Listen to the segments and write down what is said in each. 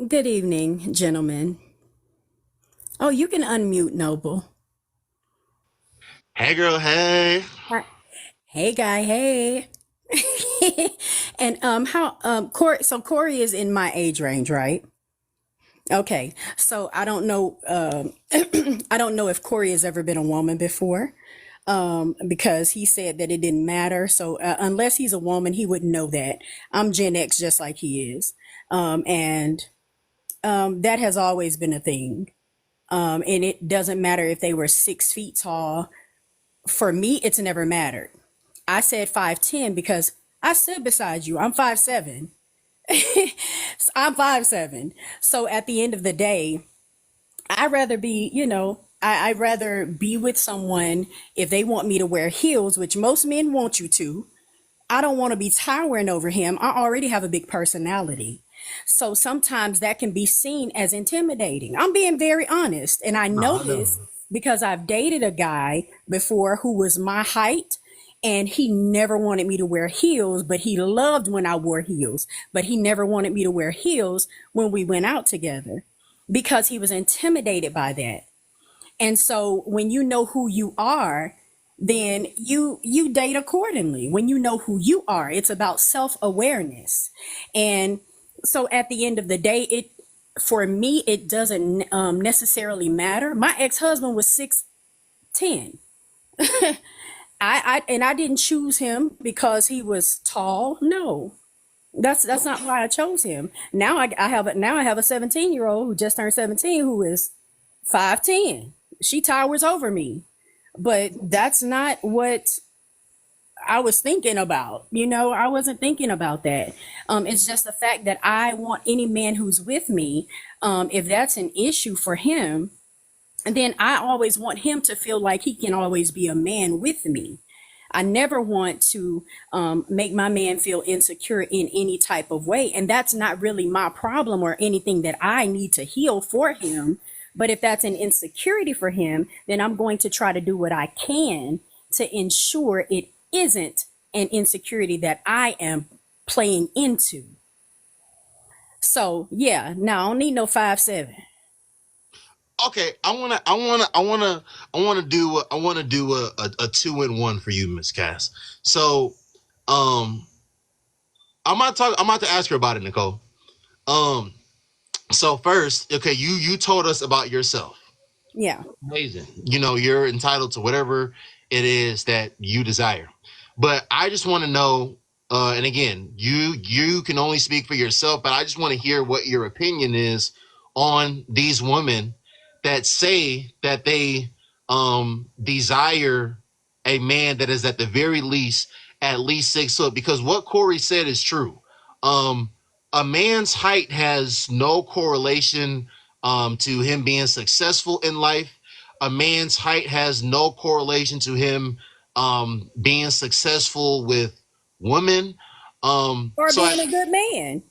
Good evening, gentlemen. Oh, you can unmute, Noble. Hey girl, hey. Hi. Hey, guy. Hey. And how Corey? So Corey is in my age range, right? Okay. So I don't know. I don't know if Corey has ever been a woman before. Because he said that it didn't matter. So unless he's a woman, he wouldn't know that. I'm Gen X, just like he is, and that has always been a thing. And it doesn't matter if they were 6 feet tall. For me, it's never mattered. I said 5'10" because I stood beside you. I'm 5'7". I'm 5'7". So at the end of the day, I'd rather be, I'd rather be with someone if they want me to wear heels, which most men want you to. I don't want to be towering over him. I already have a big personality. So sometimes that can be seen as intimidating. I'm being very honest. And I No, know I know. this because I've dated a guy before who was my height, and he never wanted me to wear heels, but he loved when I wore heels. But he never wanted me to wear heels when we went out together because he was intimidated by that. And so when you know who you are, then you date accordingly. When you know who you are, it's about self-awareness. And so at the end of the day, it for me it doesn't necessarily matter. My ex-husband was 6'10". I didn't choose him because he was tall. No. That's not why I chose him. Now I have a 17-year-old who just turned 17 who is 5'10". She towers over me. But that's not what I was thinking about. I wasn't thinking about that. It's just the fact that I want any man who's with me, if that's an issue for him, then I always want him to feel like he can always be a man with me. I never want to make my man feel insecure in any type of way. And that's not really my problem or anything that I need to heal for him. But if that's an insecurity for him, then I'm going to try to do what I can to ensure it isn't an insecurity that I am playing into. So yeah, no, I don't need no 5'7". Okay, I wanna do a two in one for you, Miss Cass. So, um, I'm about to ask her about it, Nicole. Um, so first, okay, you told us about yourself. Yeah. Amazing. You're entitled to whatever it is that you desire. But I just want to know, and again, you can only speak for yourself, but I just want to hear what your opinion is on these women that say that they desire a man that is at least 6 foot. Because what Corey said is true. Um, a man's height has no correlation to him being successful in life. A man's height has no correlation to him being successful with women. Or So being a good man.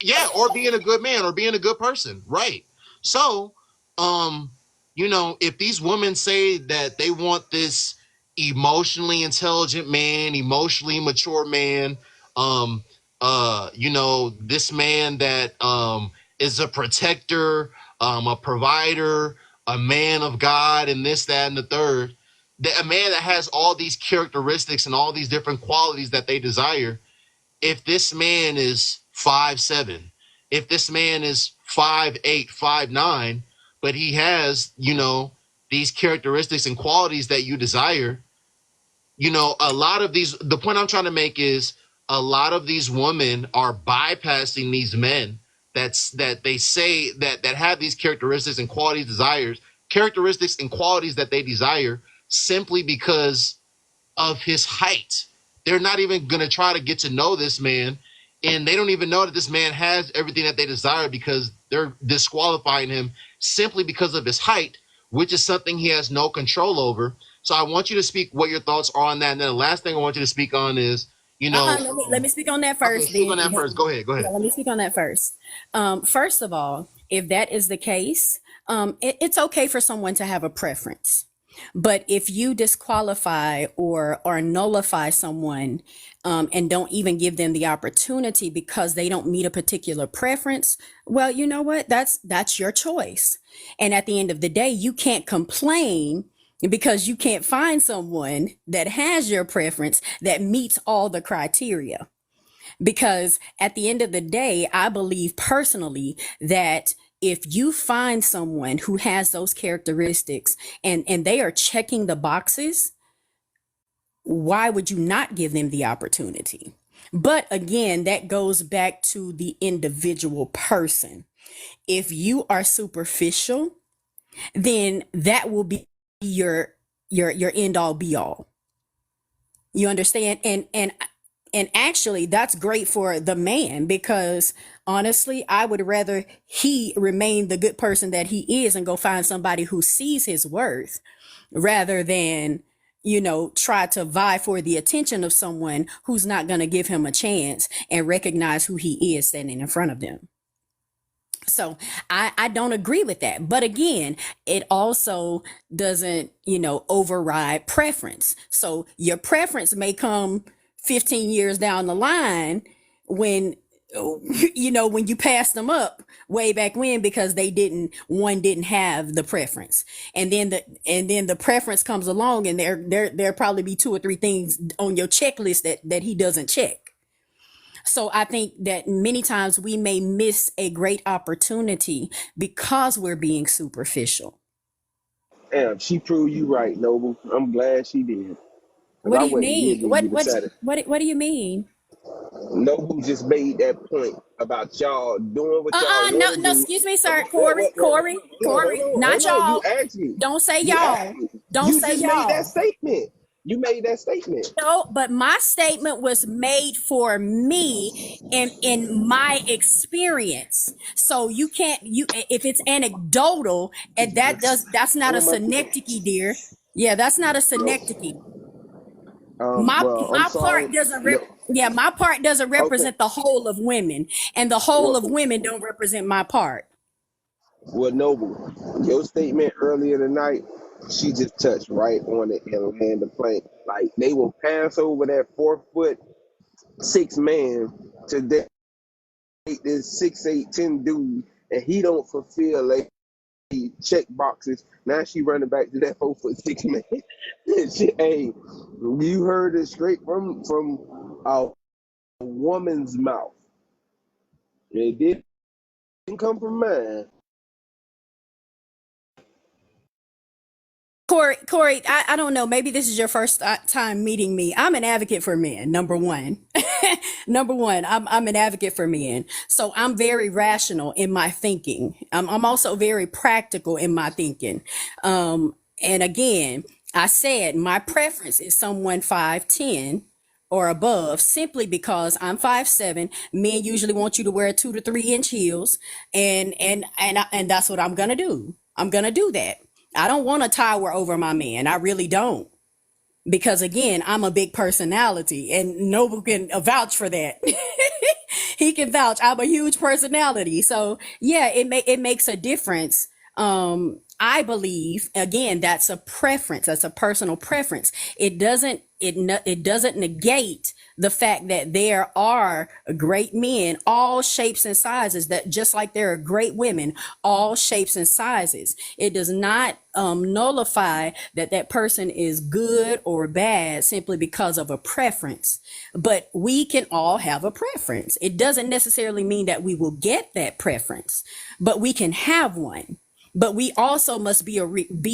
yeah, or being a good man or being a good person, right? So, um, if these women say that they want this emotionally intelligent man, emotionally mature man, um, this man that is a protector, a provider, a man of God, and this, that, and the third, a man that has all these characteristics and all these different qualities that they desire. If this man is 5'7", if this man is 5'8", 5'9", but he has, these characteristics and qualities that you desire, a lot of these, the point I'm trying to make is a lot of these women are bypassing these men that they say that have these characteristics and qualities desires, characteristics and qualities that they desire simply because of his height. They're not even going to try to get to know this man. And they don't even know that this man has everything that they desire because they're disqualifying him simply because of his height, which is something he has no control over. So I want you to speak what your thoughts are on that. And then the last thing I want you to speak on is, Let me speak on that okay, first. speak Then on that first. Go ahead. Go yeah, ahead. let me speak on that first. First of all, if that is the case, it's okay for someone to have a preference. But if you disqualify or nullify someone, and don't even give them the opportunity because they don't meet a particular preference, well, you know what? That's your choice. And at the end of the day, you can't complain because you can't find someone that has your preference that meets all the criteria. Because at the end of the day, I believe personally that if you find someone who has those characteristics and they are checking the boxes, why would you not give them the opportunity? But again, that goes back to the individual person. If you are superficial, then that will be your end all be all. You understand? And actually that's great for the man, because honestly, I would rather he remain the good person that he is and go find somebody who sees his worth, rather than, try to vie for the attention of someone who's not going to give him a chance and recognize who he is standing in front of them. So I don't agree with that. But again, it also doesn't, override preference. So your preference may come 15 years down the line when, when you pass them up way back when, because one didn't have the preference. And then the preference comes along, and there'll probably be two or three things on your checklist that he doesn't check. So I think that many times we may miss a great opportunity because we're being superficial. Damn, she proved you right, Noble. I'm glad she did. Because What I do you wasn't mean? giving you the Saturday. What do you mean? Noble just made that point about y'all doing what y'all No, want to no, do. excuse me, sir. Corey, not Hold on. You y'all. asked me. Don't say You asked y'all. me. Don't You say just made that y'all. statement. You made that statement. No, but my statement was made for me in my experience. So you can't, if it's anecdotal, and that's not a Well, synecdoche, dear. Yeah, that's not a synecdoche. My well, I'm my sorry. part doesn't No, yeah, my part doesn't okay. represent the whole of women, and the whole of Well, women don't represent my part. well, Noble, your statement earlier tonight, she just touched right on it and land the plane. Like they will pass over that 4'6" man to date this 6'8", 10" dude, and he don't fulfill like check boxes. Now she running back to that 4'6" man. Hey, you heard it straight from a woman's mouth. It didn't come from mine. Corey, I don't know. Maybe this is your first time meeting me. I'm an advocate for men. Number one, number one, I'm an advocate for men. So I'm very rational in my thinking. I'm also very practical in my thinking. And again, I said my preference is someone 5'10" or above, simply because I'm 5'7". Men usually want you to wear 2 to 3 inch heels, and that's what I'm gonna do. I'm gonna do that. I don't want to tower over my man. I really don't. Because again, I'm a big personality, and Noble can vouch for that. He can vouch. I'm a huge personality. So yeah, it makes a difference. I believe, again, that's a preference. That's a personal preference. It doesn't negate the fact that there are great men, all shapes and sizes, that just like there are great women, all shapes and sizes. It does not nullify that that person is good or bad simply because of a preference. But we can all have a preference. It doesn't necessarily mean that we will get that preference, but we can have one. But we also must be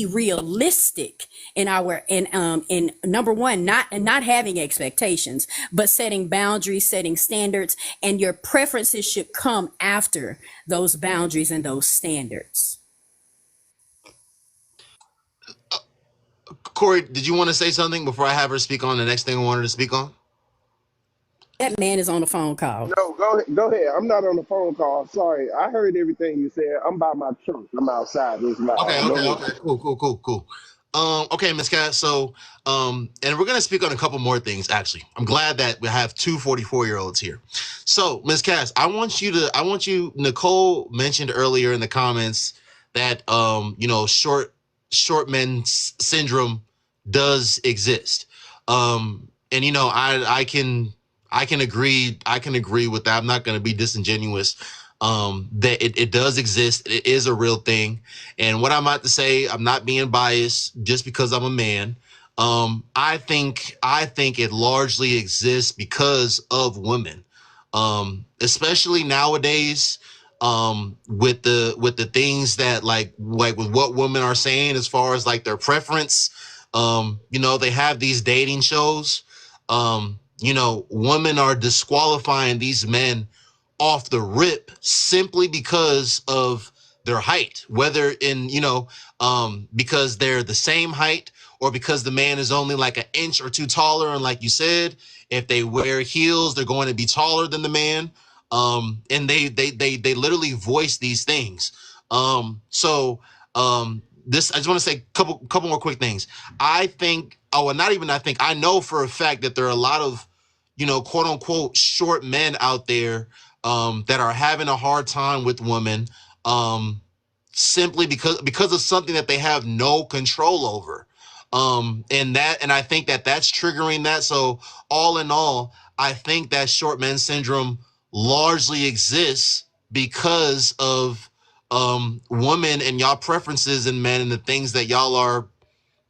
realistic in our in number one, not having expectations, but setting boundaries, setting standards, and your preferences should come after those boundaries and those standards. Corey, did you want to say something before I have her speak on the next thing I wanted to speak on? That man is on the phone call. No, go ahead. Go ahead. I'm not on the phone call. Sorry, I heard everything you said. I'm by my truck. I'm outside. It's Okay, loud. Go okay, ahead. okay. Cool. Okay, Miss Cat. So, and we're gonna speak on a couple more things. Actually, I'm glad that we have two 44-year-olds here. So, Miss Cass, I want you. Nicole mentioned earlier in the comments that short short men syndrome does exist. And you know, I can agree with that. I'm not going to be disingenuous. That it does exist. It is a real thing. And what I'm about to say, I'm not being biased just because I'm a man. I think it largely exists because of women, especially nowadays, with the things that like with what women are saying as far as like their preference. You know, they have these dating shows. You know, women are disqualifying these men off the rip simply because of their height, whether in, you know, because they're the same height or because the man is only like an inch or two taller. And like you said, if they wear heels, they're going to be taller than the man. And they literally voice these things. So this, I just want to say a couple more quick things. I think, oh, and not even I think, I know for a fact that there are a lot of, you know, quote unquote short men out there that are having a hard time with women, simply because of something that they have no control over. And I think that that's triggering that. So all in all, I think that short men syndrome largely exists because of women and y'all preferences in men and the things that y'all are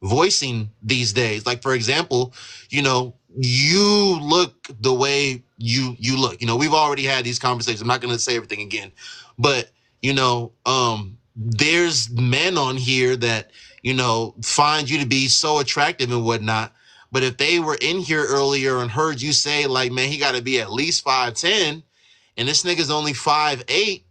voicing these days. Like, for example, you know, you look the way you look. You know, we've already had these conversations. I'm not going to say everything again, but you know, there's men on here that, you know, find you to be so attractive and whatnot. But if they were in here earlier and heard you say like, man, he got to be at least 5'10", and this nigga's only 5'8",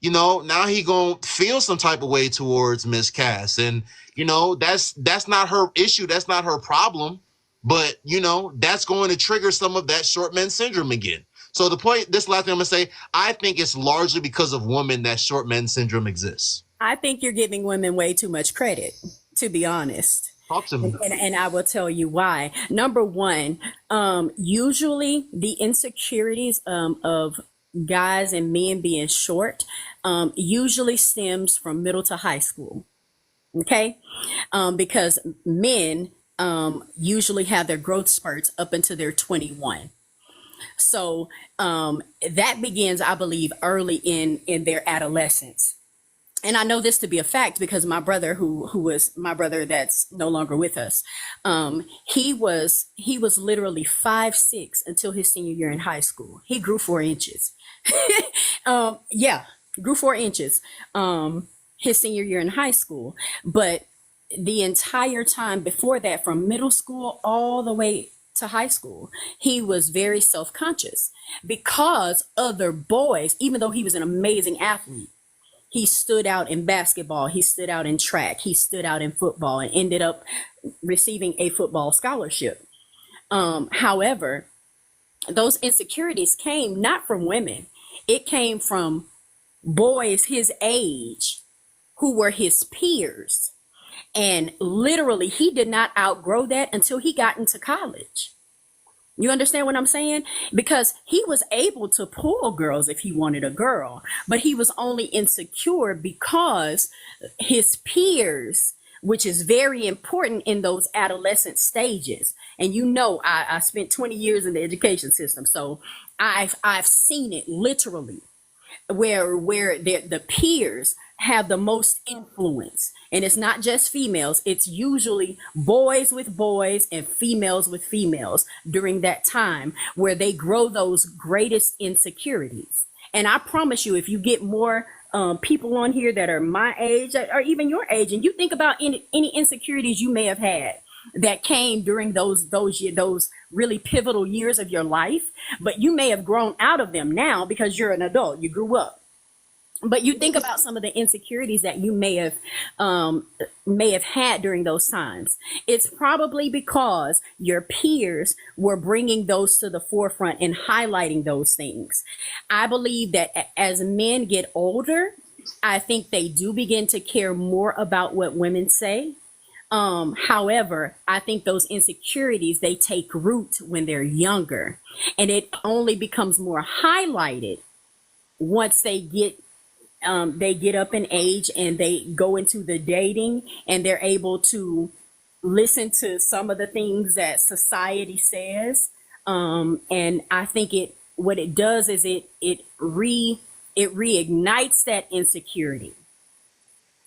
you know, now he gonna feel some type of way towards Miss Cass. And, you know, that's not her issue. That's not her problem. But, you know, that's going to trigger some of that short men syndrome again. So the point, this last thing I'm gonna say, I think it's largely because of women that short men syndrome exists. I think you're giving women way too much credit, to be honest. Talk to me. And I will tell you why. Number one, usually the insecurities of guys and men being short usually stems from middle to high school. Okay. Because men usually have their growth spurts up until they're 21. So that begins, I believe, early in their adolescence. And I know this to be a fact because my brother, who was my brother that's no longer with us, he was literally 5'6" until his senior year in high school. He grew 4 inches. Yeah, grew 4 inches. His senior year in high school, but the entire time before that, from middle school all the way to high school, he was very self-conscious because other boys, even though he was an amazing athlete, he stood out in basketball, he stood out in track, he stood out in football, and ended up receiving a football scholarship. However, those insecurities came not from women, it came from boys his age who were his peers. And literally, he did not outgrow that until he got into college. You understand what I'm saying? Because he was able to pull girls if he wanted a girl, but he was only insecure because his peers, which is very important in those adolescent stages. And you know, I spent 20 years in the education system, so I've seen it literally where the peers have the most influence, and it's not just females, it's usually boys with boys and females with females during that time where they grow those greatest insecurities. And I promise you, if you get more people on here that are my age or even your age, and you think about any insecurities you may have had that came during those really pivotal years of your life, but you may have grown out of them now because you're an adult, you grew up. But you think about some of the insecurities that you may have had during those times. It's probably because your peers were bringing those to the forefront and highlighting those things. I believe that as men get older, I think they do begin to care more about what women say. However, I think those insecurities, they take root when they're younger, and it only becomes more highlighted once they get they get up in age and they go into the dating, and they're able to listen to some of the things that society says. And I think what it does is it reignites that insecurity.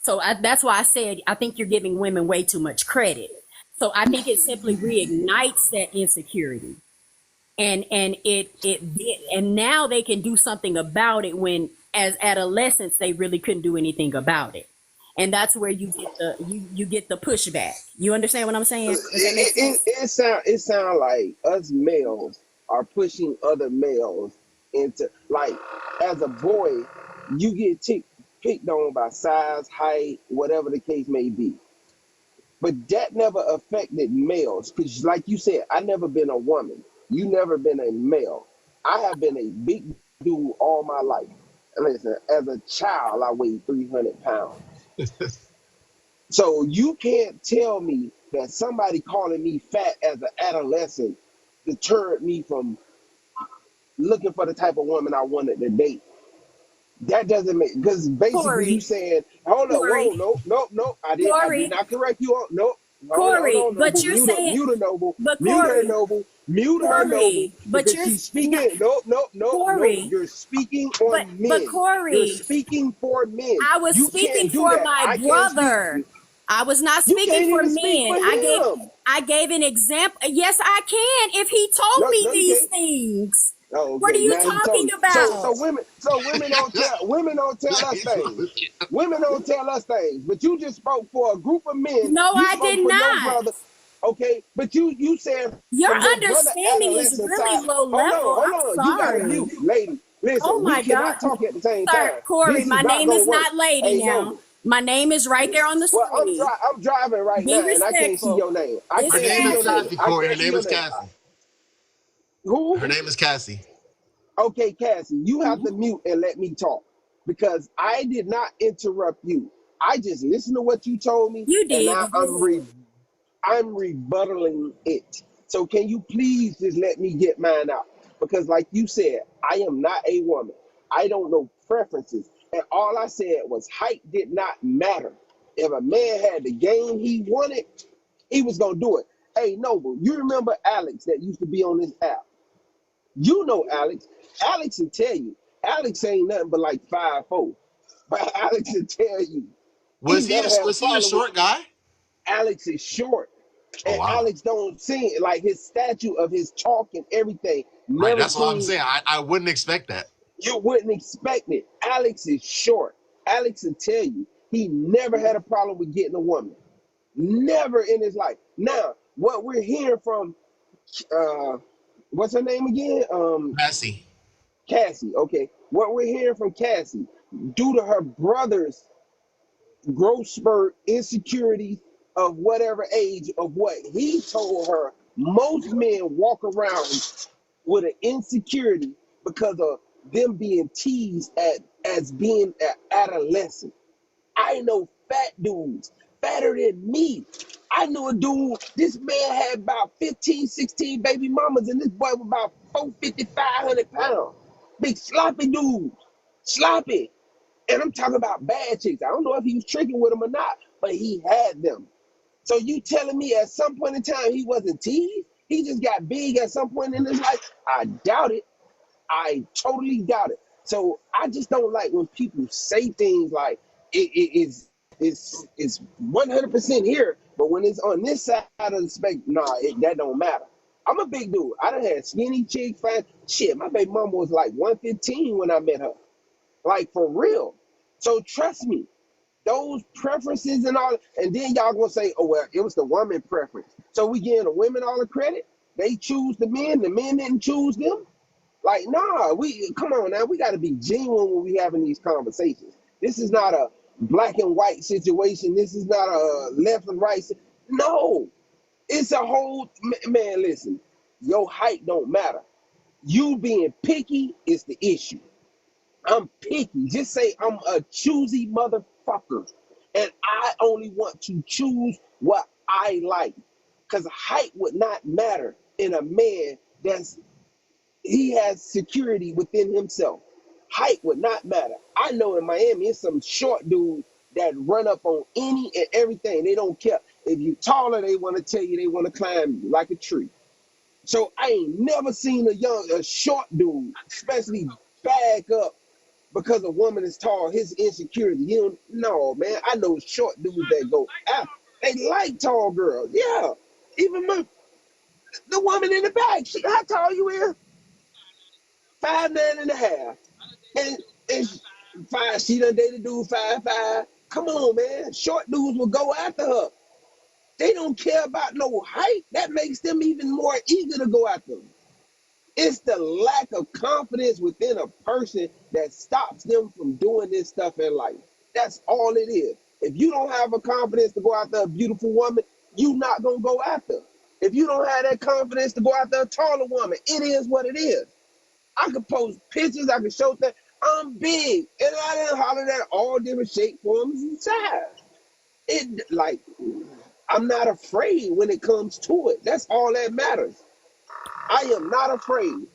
So that's why I said I think you're giving women way too much credit. So I think it simply reignites that insecurity, and now they can do something about it, when as adolescents they really couldn't do anything about it. And that's where you get the pushback. You understand what I'm saying? Does that make sense? It sound like us males are pushing other males into, like, as a boy, you get picked on by size, height, whatever the case may be. But that never affected males, because, like you said, I never been a woman. You never been a male. I have been a big dude all my life. And listen, as a child, I weighed 300 pounds. So you can't tell me that somebody calling me fat as an adolescent deterred me from looking for the type of woman I wanted to date. That doesn't make, because basically you Corey, saying, hold up, Corey, whoa, no, I did Corey, not correct you on, no, hold Corey, on, but Noble, you're saying, but Corey, mute her, Noble, but because you're she's not speaking, no, Corey, you're speaking but on men, you're Corey, speaking for men, I was you speaking can't do for that, my I can't speak, brother. I was not you speaking can't for even speak men. for him. I gave an example. Yes, I can if he told No, me no, you these can't. things. Oh, What are okay. you Now he told talking me. about? Women don't tell us things. Women don't tell us things. But you just spoke for a group of men. No, You I spoke did for your not. brother. Okay, but you said Your from your brother understanding is adolescent really side. low level. Hold I'm on. You got to sorry. mute, lady. Oh Listen, we my God. cannot talk at the same Sir, time. Corey, This is my not name gonna is work. not Lady Hey, now. Noble. My name is right there on the Well, screen. I'm driving right Be now, and I can't see respectful. your name. I Her It's can't name see is your name. Cassie. Cassie, I Corey. Her can't see name your is name. Cassie. Who? Her name is Cassie. Okay, Cassie, you have to mute and let me talk, because I did not interrupt you. I just listened to what you told me, You and did. now You did. I'm rebuttaling it. So can you please just let me get mine out? Because like you said, I am not a woman. I don't know preferences. And all I said was height did not matter. If a man had the game he wanted, he was gonna do it. Hey, Noble, you remember Alex that used to be on this app? You know Alex. Alex will tell you. Alex ain't nothing but like 5'4". But Alex will tell you. He never had a Was he a problem with. short guy? Alex is short. Oh And wow. Alex don't seem like his statue of his talk and everything Right. never That's what I'm seemed. saying. I wouldn't expect that. You wouldn't expect it. Alex is short. Alex will tell you he never had a problem with getting a woman. Never in his life. Now, what we're hearing from uh what's her name again? Cassie. Cassie, okay. What we're hearing from Cassie, due to her brother's growth spurt, insecurity of whatever age of what he told her, most men walk around with an insecurity because of them being teased as being an adolescent. I know fat dudes, fatter than me. I knew a dude, this man had about 15, 16 baby mamas, and this boy was about 450, 500 pounds. Big sloppy dude. Sloppy. And I'm talking about bad chicks. I don't know if he was tricking with them or not, but he had them. So you telling me at some point in time he wasn't teased? He just got big at some point in his life? I doubt it. I totally doubt it. So I just don't like when people say things like it's 100% here, but when it's on this side of the spectrum, nah, that don't matter. I'm a big dude. I done had skinny chicks, fat shit. My baby mama was like 115 when I met her, like for real. So trust me, those preferences and all, and then y'all gonna say, oh well, it was the woman preference. So we giving the women all the credit. They choose the men didn't choose them. Like, nah, we come on now. We got to be genuine when we having these conversations. This is not a black and white situation. This is not a left and right. No, it's a whole man. Listen, your height don't matter. You being picky is the issue. I'm picky. Just say I'm a choosy motherfucker, and I only want to choose what I like. Cause height would not matter in a man that's he has security within himself. height would not matter. I know in Miami, it's some short dudes that run up on any and everything. They don't care. If you taller, they want to tell you they want to climb you like a tree. So I ain't never seen a short dude, especially bag up because a woman is tall, his insecurity. You don't, no, man. I know short dudes that go after. They like tall girls. Yeah. Even the woman in the back, how tall you is? 5'9.5". And five, she done dated dude 5'5". Come on, man. Short dudes will go after her. They don't care about no height. That makes them even more eager to go after them. It's the lack of confidence within a person that stops them from doing this stuff in life. That's all it is. If you don't have a confidence to go after a beautiful woman, you're not going to go after her. If you don't have that confidence to go after a taller woman, it is what it is. I could post pictures, I could show that I'm big, and I done hollered at all different shape, forms, and size. It like I'm not afraid when it comes to it. That's all that matters. I am not afraid.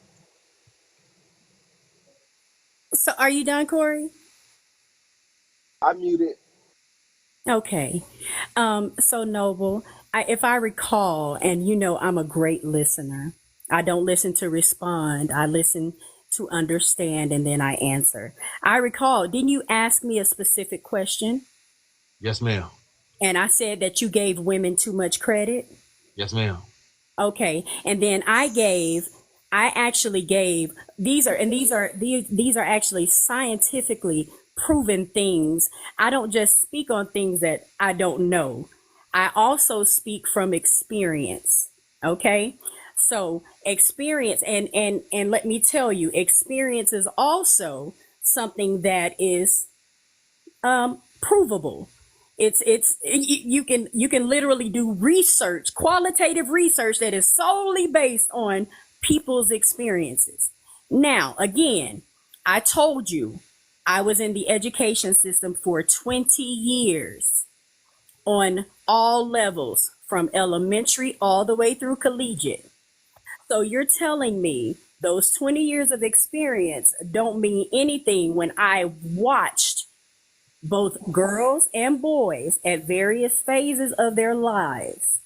So are you done, Corey? I muted. Okay. So Noble, if I recall, and you know I'm a great listener. I don't listen to respond. I listen to understand and then I answer. I recall, didn't you ask me a specific question? Yes, ma'am. And I said that you gave women too much credit. Yes, ma'am. Okay. And then I actually gave, these are actually scientifically proven things. I don't just speak on things that I don't know. I also speak from experience. Okay. So experience, and let me tell you, experience is also something that is provable. You can literally do research, qualitative research that is solely based on people's experiences. Now, again, I told you I was in the education system for 20 years on all levels, from elementary all the way through collegiate. So you're telling me those 20 years of experience don't mean anything when I watched both girls and boys at various phases of their lives.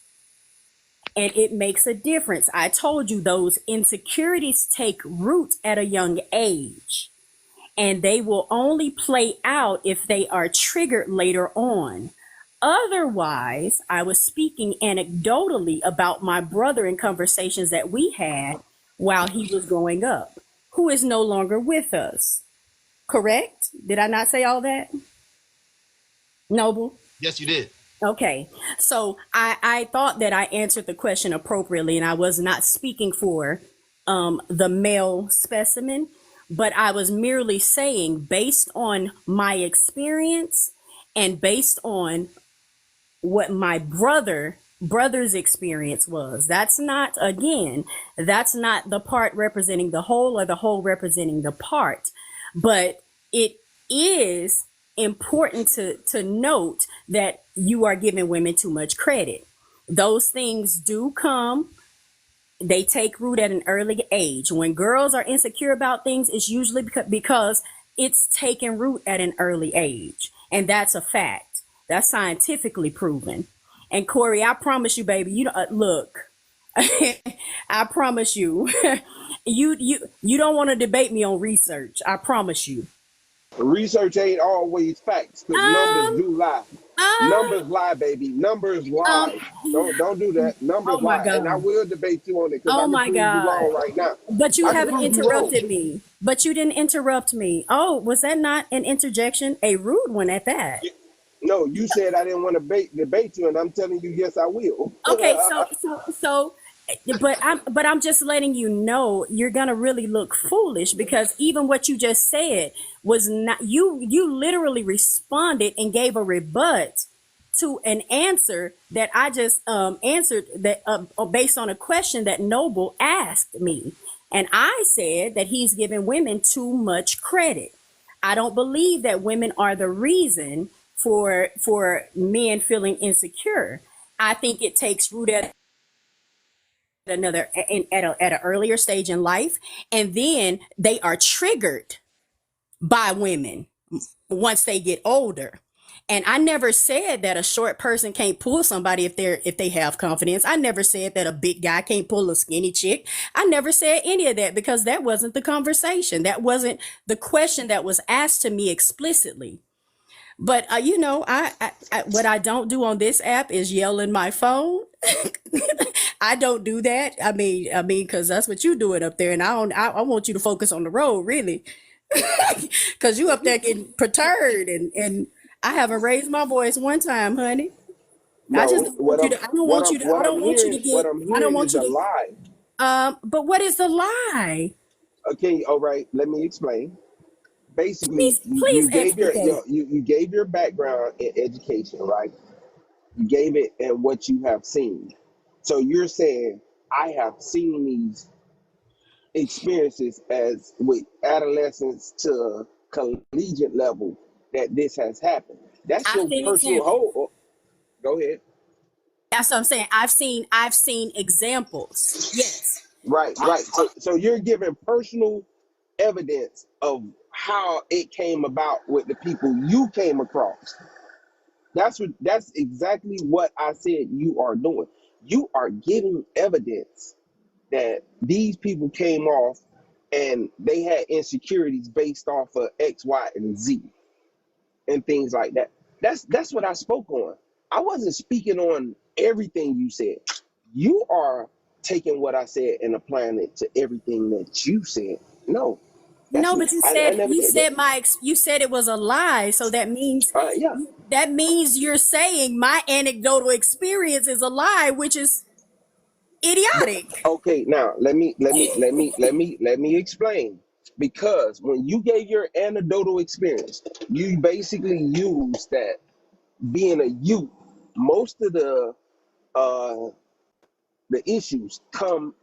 And it makes a difference. I told you those insecurities take root at a young age, and they will only play out if they are triggered later on. Otherwise, I was speaking anecdotally about my brother in conversations that we had while he was growing up, who is no longer with us. Correct? Did I not say all that? Noble? Yes, you did. Okay, so I thought that I answered the question appropriately, and I was not speaking for the male specimen, but I was merely saying, based on my experience and based on what my brother's experience was. That's not the part representing the whole or the whole representing the part, but it is important to note that you are giving women too much credit. Those things do come, they take root at an early age. When girls are insecure about things, it's usually because it's taken root at an early age. And that's a fact. That's scientifically proven. And Corey, I promise you, baby, you don't look. I promise you, you don't want to debate me on research. I promise you. Research ain't always facts because numbers Um, do lie. um, Numbers lie, baby. Numbers um, lie. Don't do that. Numbers oh my lie. And I God. will debate you on it because Oh I can my prove you God. wrong right now. But you I can haven't prove you wrong. interrupted me. But you didn't interrupt me. Oh, was that not an interjection? A rude one at that. No, you said I didn't want to debate you, and I'm telling you, yes, I will. Okay, so but I'm just letting you know you're gonna really look foolish because even what you just said was not, you literally responded and gave a rebut to an answer that I just answered, that based on a question that Noble asked me. And I said that he's giving women too much credit. I don't believe that women are the reason for men feeling insecure. I think it takes root at at an earlier stage in life, and then they are triggered by women once they get older. And I never said that a short person can't pull somebody if they have confidence. I never said that a big guy can't pull a skinny chick. I never said any of that because that wasn't the conversation. That wasn't the question that was asked to me explicitly. But what I don't do on this app is yell in my phone. I don't do that. Because that's what you doing up there, and I don't. I want you to focus on the road, really, because you up there getting perturbed, and I haven't raised my voice one time, honey. I just No, don't want you to. I don't want you to. I don't want you to what get. I'm I don't hearing want is you a to. lie. But what is the lie? Okay, all right, let me explain. Basically, Please, please explicate. you gave your background in education, right? You gave it and what you have seen. So you're saying I have seen these experiences as with adolescents to collegiate level that this has happened. That's I've your seen personal examples. whole. Go ahead. That's what I'm saying. I've seen examples. Yes. Right, right. So you're giving personal evidence of how it came about with the people you came across. That's exactly what I said you are doing. You are giving evidence that these people came off and they had insecurities based off of X, Y, and Z and things like that. That's what I spoke on. I wasn't speaking on everything you said. You are taking what I said and applying it to everything that you said. No, No, but I never you did that. said you said it was a lie, so Yeah. that means you're saying my anecdotal experience is a lie, which is idiotic. Okay, now let me explain. Because when you gave your anecdotal experience, you basically used that being a youth, most of uh the issues come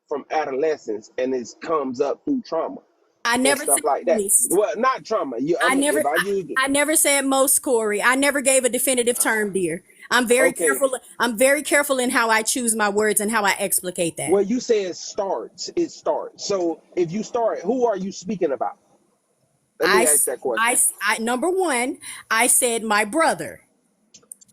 from adolescence and it comes up through trauma I and never stuff said like that. most. Well, not trauma. I never If I use I never said most, Corey. I never gave a definitive term, dear. I'm very okay, careful. I'm very careful in how I choose my words and how I explicate that. well, you say it starts. It starts. So if you start, who are you speaking about? Let I, me ask s- that question. number one, I said my brother.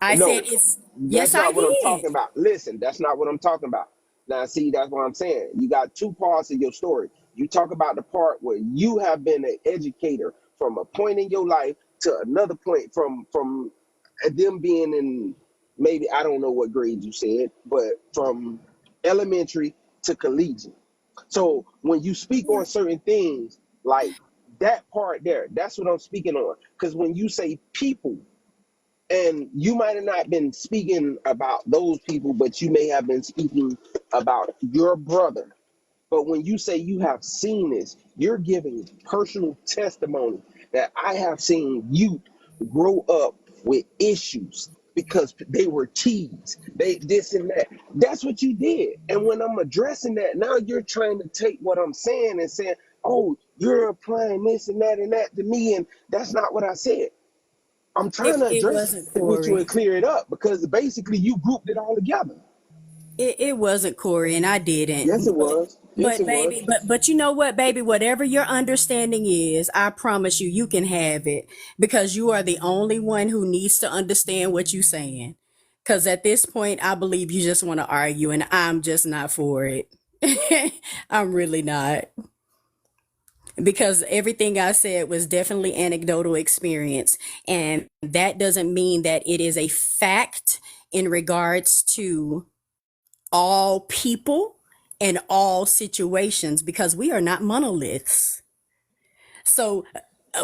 I said No, it's, yes, that's I not what I'm did. talking about. Listen, that's not what I'm talking about. Now, see, that's what I'm saying. You got two parts of your story. You talk about the part where you have been an educator from a point in your life to another point from them being in maybe I don't know what grade you said, but from elementary to collegiate. So when you speak on certain things like that part there, that's what I'm speaking on. Because when you say people, and you might have not been speaking about those people, but you may have been speaking about your brother. But when you say you have seen this, you're giving personal testimony that I have seen youth grow up with issues because they were teased, they this and that. That's what you did. And when I'm addressing that, now you're trying to take what I'm saying and saying, "Oh, you're applying this and that to me," and that's not what I said. I'm trying to It address wasn't, it with you Corey. and clear it up because basically you grouped it all together. It wasn't, Corey, and I Yes, didn't. it was. Yes, But it was. baby, but you know what, baby? Whatever your understanding is, I promise you, you can have it because you are the only one who needs to understand what you're saying. Because at this point, I believe you just want to argue, and I'm just not for it. I'm really not. Because everything I said was definitely anecdotal experience. And that doesn't mean that it is a fact in regards to all people and all situations because we are not monoliths. So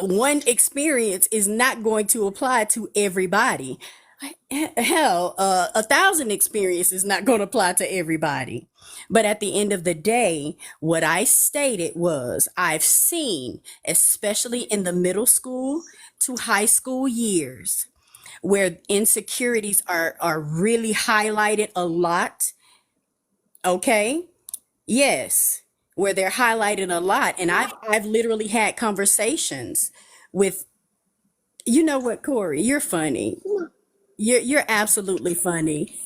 one experience is not going to apply to everybody. Hell, 1,000 experiences is not going to apply to everybody. But at the end of the day, what I stated was I've seen, especially in the middle school to high school years, where insecurities are really highlighted a lot. Okay. Yes, where they're highlighted a lot. And I've literally had conversations with, you know what, Corey, you're funny. You're absolutely funny.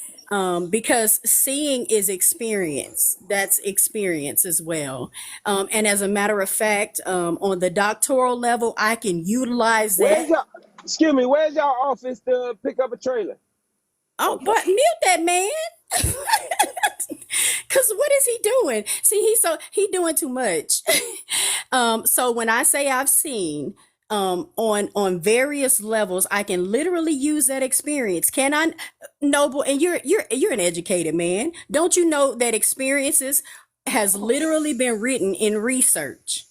Because seeing is experience. That's experience as well. And as a matter of fact, on the doctoral level, I can utilize Where's that. your excuse me, where's y'all office to pick up a trailer? Oh, Okay. but mute that man. Cause what is he doing? See, he doing too much. So when I say I've seen on various levels, I can literally use that experience. Can I, Noble? And you're an educated man. Don't you know that experiences has literally been written in research?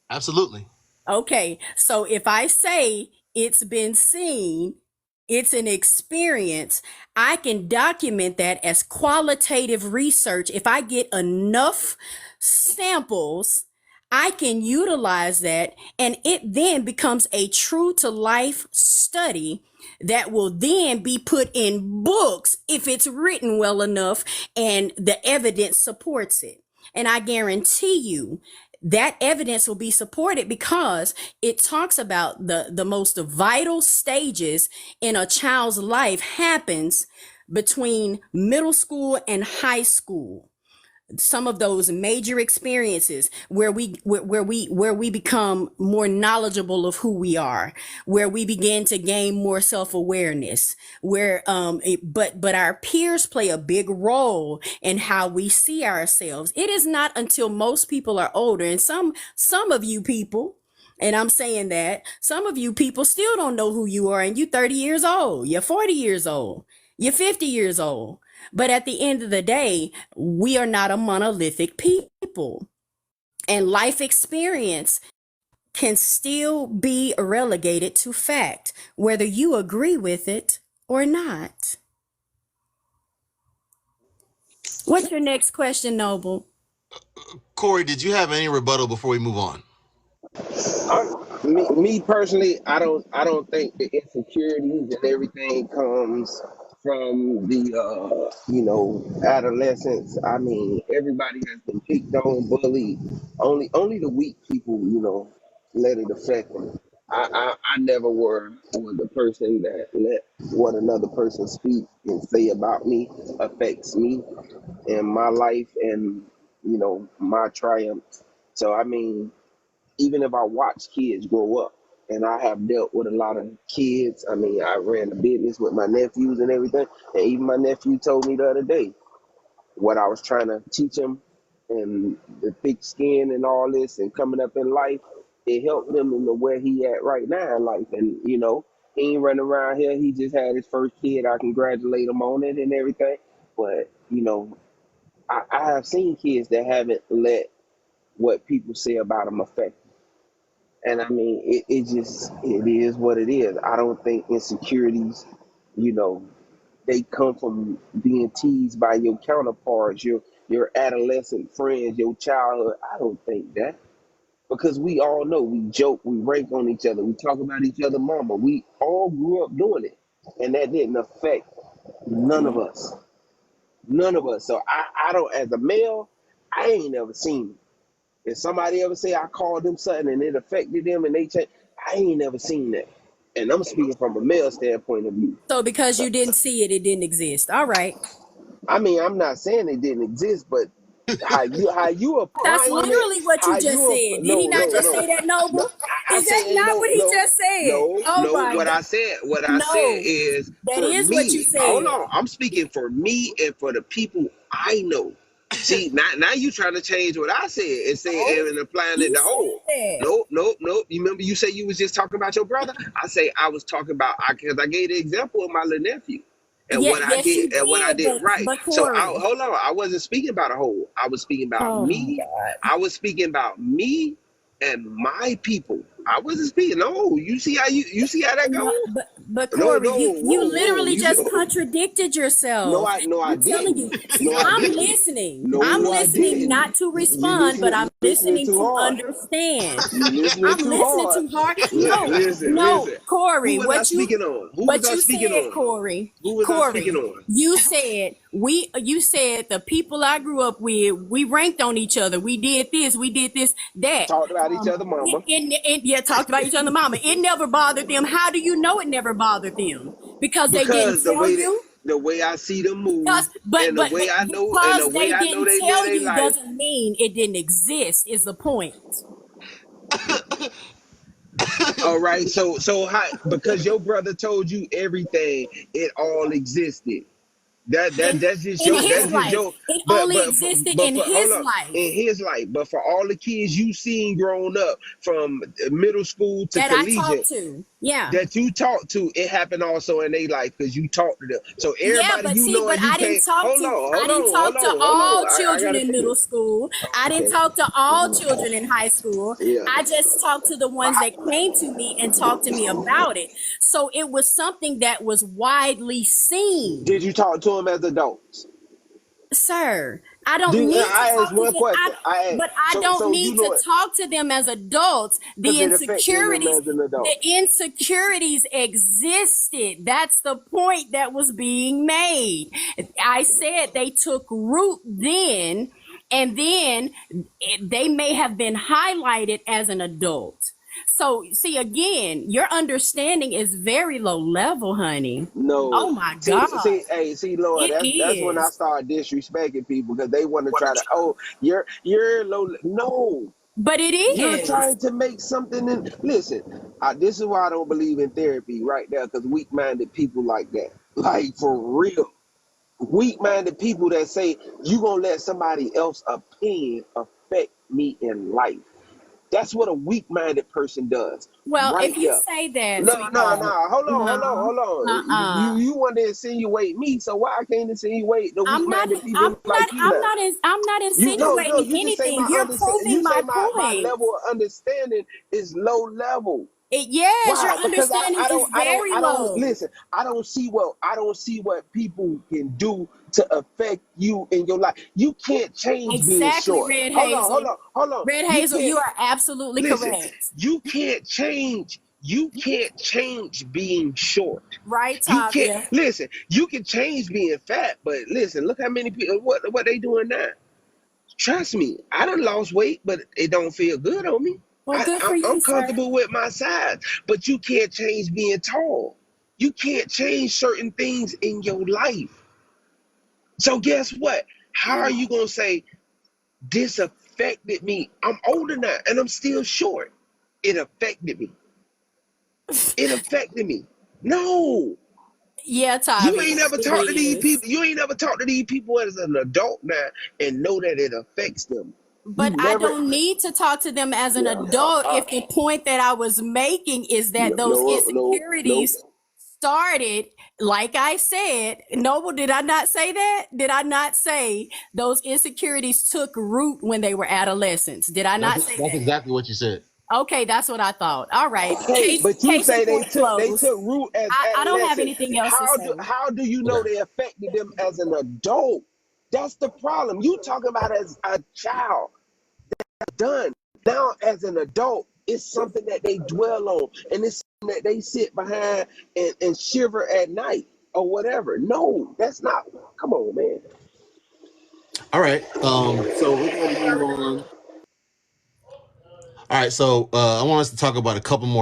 Absolutely. Okay, so if I say it's been seen, it's an experience, I can document that as qualitative research. If I get enough samples, I can utilize that, and it then becomes a true to life study that will then be put in books if it's written well enough and the evidence supports it. And I guarantee you that evidence will be supported because it talks about the most vital stages in a child's life happens between middle school and high school. Some of those major experiences where we become more knowledgeable of who we are, where we begin to gain more self-awareness, where but our peers play a big role in how we see ourselves. It is not until most people are older, and some of you people, and I'm saying that some of you people still don't know who you are, and you're 30 years old, you're 40 years old, you're 50 years old. But at the end of the day, we are not a monolithic people. And life experience can still be relegated to fact, whether you agree with it or not. What's your next question, Noble? Corey, did you have any rebuttal before we move on? Me personally, I don't think the insecurities and everything comes from the adolescence. I mean, everybody has been picked on, bullied. Only the weak people, let it affect them. I never was the person that let what another person speak and say about me affects me and my life and my triumphs. So I mean, even if I watch kids grow up, and I have dealt with a lot of kids. I mean, I ran a business with my nephews and everything, and even my nephew told me the other day what I was trying to teach him and the thick skin and all this and coming up in life. It helped him in the where he at right now in life, and he ain't running around here. He just had his first kid. I congratulate him on it and everything, but I have seen kids that haven't let what people say about them affect. And I mean, it is what it is. I don't think insecurities, you know, they come from being teased by your counterparts, your adolescent friends, your childhood. I don't think that. Because we all know we joke, we rank on each other, we talk about each other mama. We all grew up doing it. And that didn't affect none of us. None of us. So I don't as a male, I ain't never seen it. If somebody ever say I called them something and it affected them and they changed, I ain't never seen that. And I'm speaking from a male standpoint of view. So because So, you didn't see it, it didn't exist. All right. I mean, I'm not saying it didn't exist, but how you That's applying it, literally what you how just you said. Did he no not no just no say that, no. Noble? I Is that say not no what he no just said? no Oh no. my God. What I said No, is that for is what you me. Hold said. on, I'm speaking for me and for the people I know. See, now you trying to change what I said and say No, and applying it you to said whole. that. Nope, nope, nope. You remember you said you was just talking about your brother? I say I was talking about because I gave the example of my little nephew and Yeah, what I yes, did you and what I did, did right. but So Corey. hold on, I wasn't speaking about a whole. I was speaking about Oh my me. God. I was speaking about me and my people. I wasn't speaking. No, you see how that No, goes? but No, Corey, no, you whoa. literally You see, just contradicted no, yourself. I I'm telling you. didn't. See, No, I I'm didn't. listening. I'm No, I listening didn't. not to You respond, but I'm listening listening too to hard. understand. You listening I'm too listening hard. too hard. No, Listen. no, Who Corey, was I what you speaking on? Who was what I you speaking said, on? Corey. Who was I speaking Corey, on? you said the people I grew up with, we ranked on each other. We did this, that. Talked about each other, mama. Yeah, talked about each other, mama. It never bothered them. How do you know it never bothered them? Because they didn't Because the tell way that you? the way I see them move, Because, but and the but way I know, and the because way they I know didn't they live tell their you life. doesn't mean it didn't exist. Is the point? All right, so how, because your brother told you everything, it all existed. That's just In your, his that's just life, your, it but only existed in for, hold his up, in life his life, but for all the kids you seen growing up from middle school to that I collegiate talked to. Yeah. that you talked to, it happened also in their life because you talked to them. So Yeah, everybody but you see, know, but and you can't, I didn't talk to all I children gotta in finish. middle school. I didn't Okay, talk to all children in high school. yeah. I just talked to the ones that came to me and talked to me about it. So it was something that was widely Did seen. you talk to them as adults? Sir, I don't Do need to I asked talk to one them. question? I asked, But I don't so you need to know it talk to them as adults. because it affected them as an The adult. insecurities existed. That's the point that was being made. I said they took root then, and then they may have been highlighted as an adult. So, see, again, your understanding is very low level, honey. No, Oh my God. see, Lord, It that's when I is. start disrespecting people because they want to try to, oh, you're low. No, But it you're is. trying to make something. In, listen, this is why I don't believe in therapy right there because weak-minded people like that, like for real, weak-minded people that say you gonna let somebody else's opinion affect me in life. That's what a weak-minded person does, Well, right if you there. say that, No, no, sweetheart, no. Hold on, hold on, no, hold on. uh-uh. You want to insinuate me, so why I can't insinuate the I'm not, weak-minded people like you now? I'm not You no, no. insinuating You just say anything. my You're understand. proving You say my my point. level of understanding is low level. Yes, your Why? Because understanding is very I don't low. listen. I don't see what people can do to affect you in your life. You can't change being Exactly, short. Red Hold on, hold Hazel. on, hold on. Red You Hazel, can't you are absolutely listen. correct. You can't change. You can't change being short. Right, You can't Tavia? listen. You can change being fat, but listen. Look how many people. What they doing now? Trust me, I done lost weight, but it don't feel good on me. Well, good for I'm you, sir. comfortable with my size, but you can't change being tall. You can't change certain things in your life. So guess what? How are you gonna say this affected me? I'm older now and I'm still short. It affected me. It affected me. No, Yeah, you Tavia, ain't ever it talked to these is. people. You ain't ever talked to these people as an adult now and know that it affects them. You But I never. don't need to talk to them as an Yeah. adult if the point that I was making is that No, those no, no, no. insecurities started, like I said. Noble, did I not say that? Did I not say those insecurities took root when they were adolescents? Did I not say That's that? exactly what you said. Okay, that's what I thought. All right. Okay, but you Case in say point they closed. took root as I don't have adolescents. anything else to say. How do you know Okay. they affected them as an adult? That's the problem. You talking about as a child done. Now as an adult, it's something that they dwell on and it's something that they sit behind and shiver at night or whatever. No, that's not come on, man. All right. So we're gonna move on. All right. So I want us to talk about a couple more